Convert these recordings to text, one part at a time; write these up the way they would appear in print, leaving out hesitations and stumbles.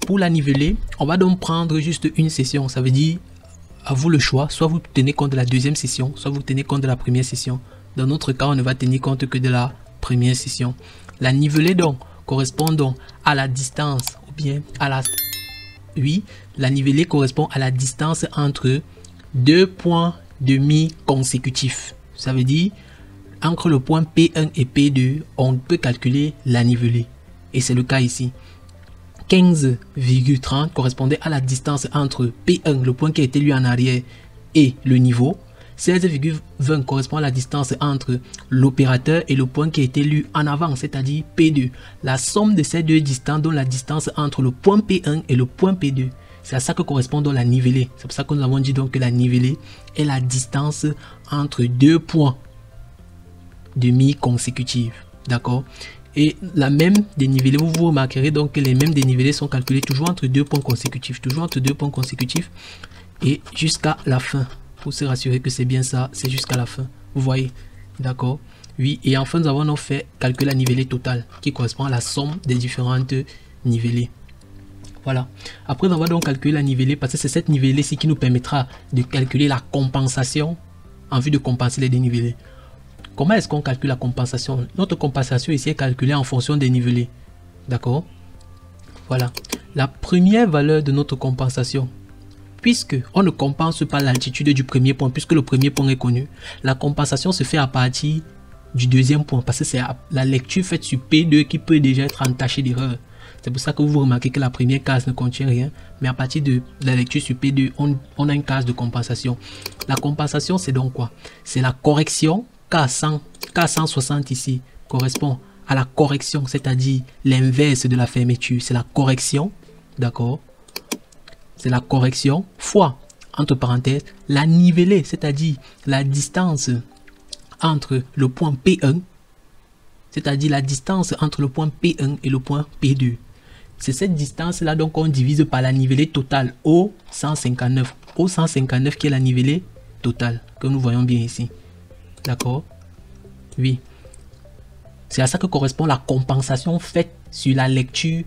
Pour la niveler, on va donc prendre juste une session. Ça veut dire, à vous le choix, soit vous tenez compte de la deuxième session, soit vous tenez compte de la première session. Dans notre cas, on ne va tenir compte que de la première session. La nivelée donc correspond donc à la distance, ou bien à la... Oui, la nivelée correspond à la distance entre deux points demi consécutifs. Ça veut dire, entre le point P1 et P2, on peut calculer la nivelée. Et c'est le cas ici. 15,30 correspondait à la distance entre P1, le point qui a été lu en arrière, et le niveau. 16,20 correspond à la distance entre l'opérateur et le point qui a été lu en avant, c'est-à-dire P2. La somme de ces deux distances donne la distance entre le point P1 et le point P2. C'est à ça que correspond donc la nivelée. C'est pour ça que nous avons dit donc que la nivelée est la distance entre deux points demi-consécutifs. D'accord? Et la même dénivelée, vous remarquerez donc que les mêmes dénivelés sont calculés toujours entre deux points consécutifs. Toujours entre deux points consécutifs et jusqu'à la fin. Pour se rassurer que c'est bien ça, c'est jusqu'à la fin. Vous voyez? D'accord? Oui. Et enfin, nous avons donc fait calculer la nivelée totale qui correspond à la somme des différentes nivelées. Voilà. Après, on va donc calculer la nivelée parce que c'est cette nivelée-ci qui nous permettra de calculer la compensation en vue de compenser les dénivelés. Comment est-ce qu'on calcule la compensation? Notre compensation ici est calculée en fonction des nivelés. D'accord? Voilà. La première valeur de notre compensation, puisque on ne compense pas l'altitude du premier point, puisque le premier point est connu, la compensation se fait à partir du deuxième point, parce que c'est la lecture faite sur P2 qui peut déjà être entachée d'erreur. C'est pour ça que vous remarquez que la première case ne contient rien, mais à partir de la lecture sur P2, on a une case de compensation. La compensation, c'est donc quoi? C'est la correction. K160 ici correspond à la correction, c'est-à-dire l'inverse de la fermeture. C'est la correction, d'accord? C'est la correction fois, entre parenthèses, la nivelée, c'est-à-dire la distance entre le point P1, c'est-à-dire la distance entre le point P1 et le point P2. C'est cette distance-là donc on divise par la nivelée totale O159. O159 qui est la nivelée totale, que nous voyons bien ici. D'accord? Oui. C'est à ça que correspond la compensation faite sur la lecture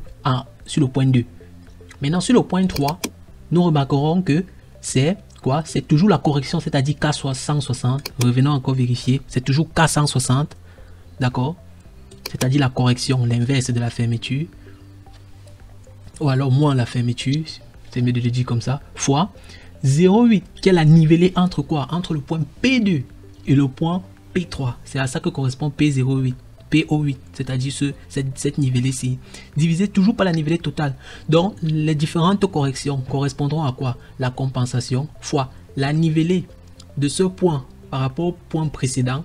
sur le point 2. Maintenant, sur le point 3, nous remarquerons que c'est quoi? C'est toujours la correction, c'est-à-dire K160. Revenons encore vérifier. C'est toujours K160. D'accord? C'est-à-dire la correction, l'inverse de la fermeture. Ou alors moins la fermeture. C'est mieux de le dire comme ça. Fois 0,8 qui est la nivelée entre quoi? Entre le point P2 et le point P3. C'est à ça que correspond P08. PO8, c'est-à-dire cette nivelée-ci, divisé toujours par la nivelée totale. Donc, les différentes corrections correspondront à quoi? La compensation fois la nivelée de ce point par rapport au point précédent,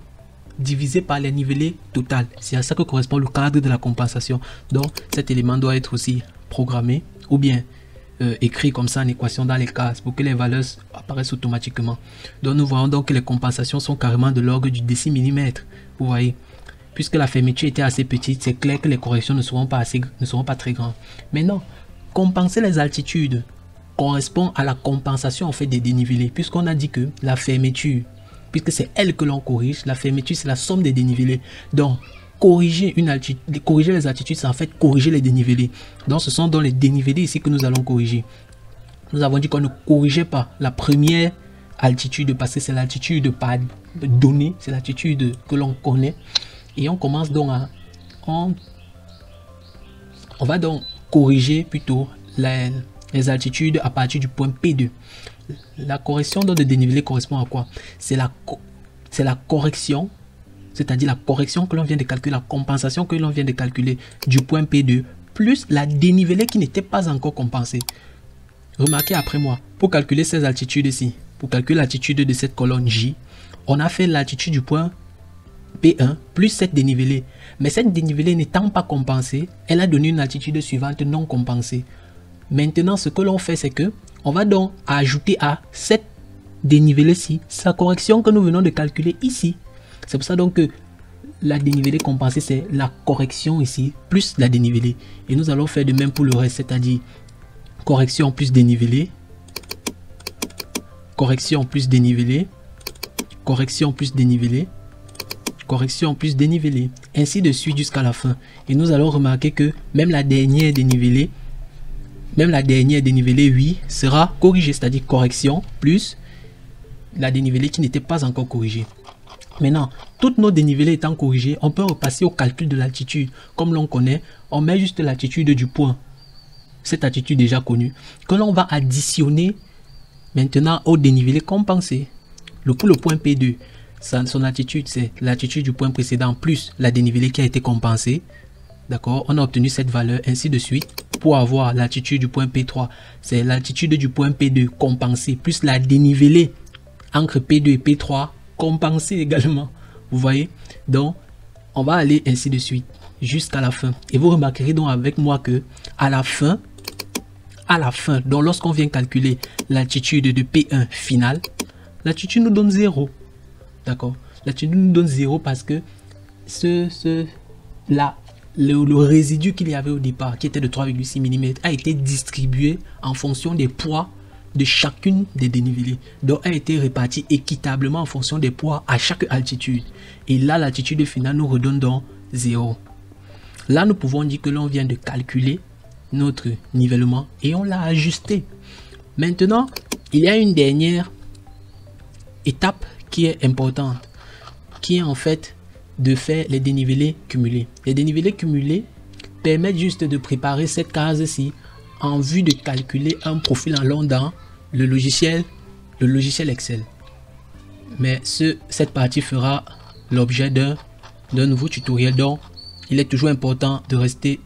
divisé par la nivelée totale. C'est à ça que correspond le cadre de la compensation. Donc, cet élément doit être aussi programmé ou bien écrit comme ça en équation dans les cases pour que les valeurs apparaissent automatiquement. Donc, nous voyons donc que les compensations sont carrément de l'ordre du décimillimètre. Vous voyez? Puisque la fermeture était assez petite, c'est clair que les corrections ne seront pas très grandes. Maintenant, compenser les altitudes correspond à la compensation en fait des dénivelés, puisqu'on a dit que la fermeture, puisque c'est elle que l'on corrige, la fermeture c'est la somme des dénivelés. Donc, corriger les altitudes, c'est en fait corriger les dénivelés. Donc, ce sont dans les dénivelés ici que nous allons corriger. Nous avons dit qu'on ne corrigeait pas la première altitude parce que c'est l'altitude pas donnée, c'est l'altitude que l'on connaît. Et on commence donc à... On va donc corriger plutôt les altitudes à partir du point P2. La correction de dénivelé correspond à quoi? C'est la correction, c'est-à-dire la correction que l'on vient de calculer, la compensation que l'on vient de calculer du point P2, plus la dénivelée qui n'était pas encore compensée. Remarquez après moi, pour calculer ces altitudes ici, pour calculer l'altitude de cette colonne J, on a fait l'altitude du point P1 plus cette dénivelée. Mais cette dénivelée n'étant pas compensée, elle a donné une altitude suivante non compensée. Maintenant, ce que l'on fait, c'est que on va donc ajouter à cette dénivelée-ci sa correction que nous venons de calculer ici. C'est pour ça donc que la dénivelée compensée, c'est la correction ici plus la dénivelée. Et nous allons faire de même pour le reste, c'est-à-dire correction plus dénivelée, correction plus dénivelée, correction plus dénivelée, correction plus dénivelé, ainsi de suite jusqu'à la fin. Et nous allons remarquer que même la dernière dénivelée même la dernière dénivelée 8 sera corrigée, c'est-à-dire correction plus la dénivelée qui n'était pas encore corrigée. Maintenant, toutes nos dénivelés étant corrigées, on peut repasser au calcul de l'altitude. Comme l'on connaît, on met juste l'altitude du point, cette altitude déjà connue, que l'on va additionner maintenant au dénivelé compensé. Pour le point P2, son altitude, c'est l'altitude du point précédent plus la dénivelée qui a été compensée. D'accord, on a obtenu cette valeur, ainsi de suite. Pour avoir l'altitude du point P3, c'est l'altitude du point P2 compensée plus la dénivelée entre P2 et P3 compensée également. Vous voyez? Donc, on va aller ainsi de suite jusqu'à la fin. Et vous remarquerez donc avec moi que à la fin, donc lorsqu'on vient calculer l'altitude de P1 finale, l'altitude nous donne 0. D'accord? L'altitude nous donne 0 parce que le résidu qu'il y avait au départ, qui était de 3,6 mm, a été distribué en fonction des poids de chacune des dénivelés. Donc, a été réparti équitablement en fonction des poids à chaque altitude. Et là, l'altitude finale nous redonne donc 0. Là, nous pouvons dire que l'on vient de calculer notre nivellement et on l'a ajusté. Maintenant, il y a une dernière étape qui est importante, qui est en fait de faire les dénivelés cumulés. Les dénivelés cumulés permettent juste de préparer cette case-ci en vue de calculer un profil en long dans le logiciel Excel. Mais cette partie fera l'objet d'un nouveau tutoriel, donc il est toujours important de rester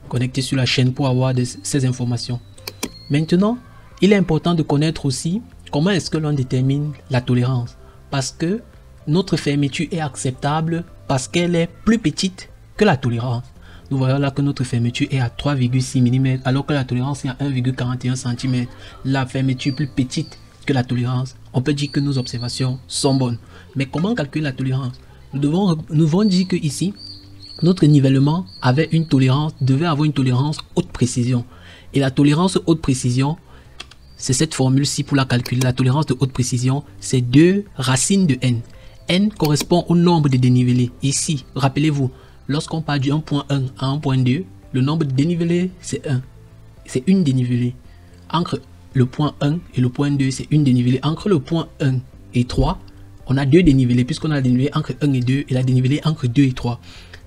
connecté sur la chaîne pour avoir ces informations. Maintenant, il est important de connaître aussi comment est-ce que l'on détermine la tolérance, parce que notre fermeture est acceptable parce qu'elle est plus petite que la tolérance. Nous voyons là que notre fermeture est à 3,6 mm alors que la tolérance est à 1,41 cm. La fermeture est plus petite que la tolérance. On peut dire que nos observations sont bonnes. Mais comment calculer la tolérance? Nous devons dire que ici, notre nivellement devait avoir une tolérance haute précision. Et la tolérance haute précision, c'est cette formule-ci pour la calculer. La tolérance de haute précision, c'est 2 racines de n. N correspond au nombre de dénivelés. Ici, rappelez-vous, lorsqu'on part du 1.1 à 1.2, le nombre de dénivelés, c'est 1. C'est une dénivelée. Entre le point 1 et le point 2, c'est une dénivelée. Entre le point 1 et 3, on a 2 dénivelés, puisqu'on a la dénivelée entre 1 et 2 et la dénivelée entre 2 et 3.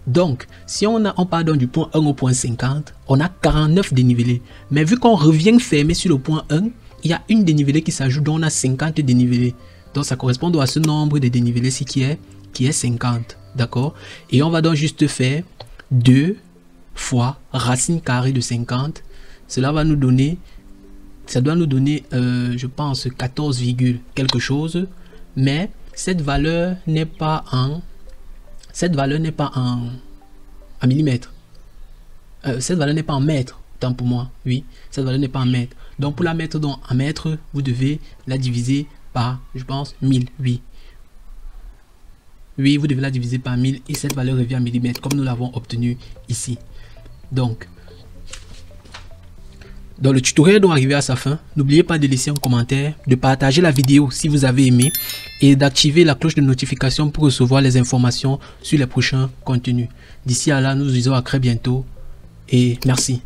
Donc, si on part donc du point 1 au point 50, on a 49 dénivelés. Mais vu qu'on revient fermé sur le point 1, il y a une dénivelée qui s'ajoute, donc on a 50 dénivelés. Donc, ça correspond donc à ce nombre de dénivelés-ci qui est 50. D'accord? Et on va donc juste faire 2 fois racine carrée de 50. Cela va nous donner, ça doit nous donner, je pense, 14, quelque chose. Mais cette valeur n'est pas en millimètres. Cette valeur n'est pas en mètres, tant pour moi. Oui, cette valeur n'est pas en mètres. Donc pour la mettre donc en mètres, vous devez la diviser par, je pense, 1000. Oui. Oui, vous devez la diviser par 1000 et cette valeur revient en millimètres comme nous l'avons obtenu ici. Donc le tutoriel doit arriver à sa fin. N'oubliez pas de laisser un commentaire, de partager la vidéo si vous avez aimé et d'activer la cloche de notification pour recevoir les informations sur les prochains contenus. D'ici à là, nous vous disons à très bientôt et merci.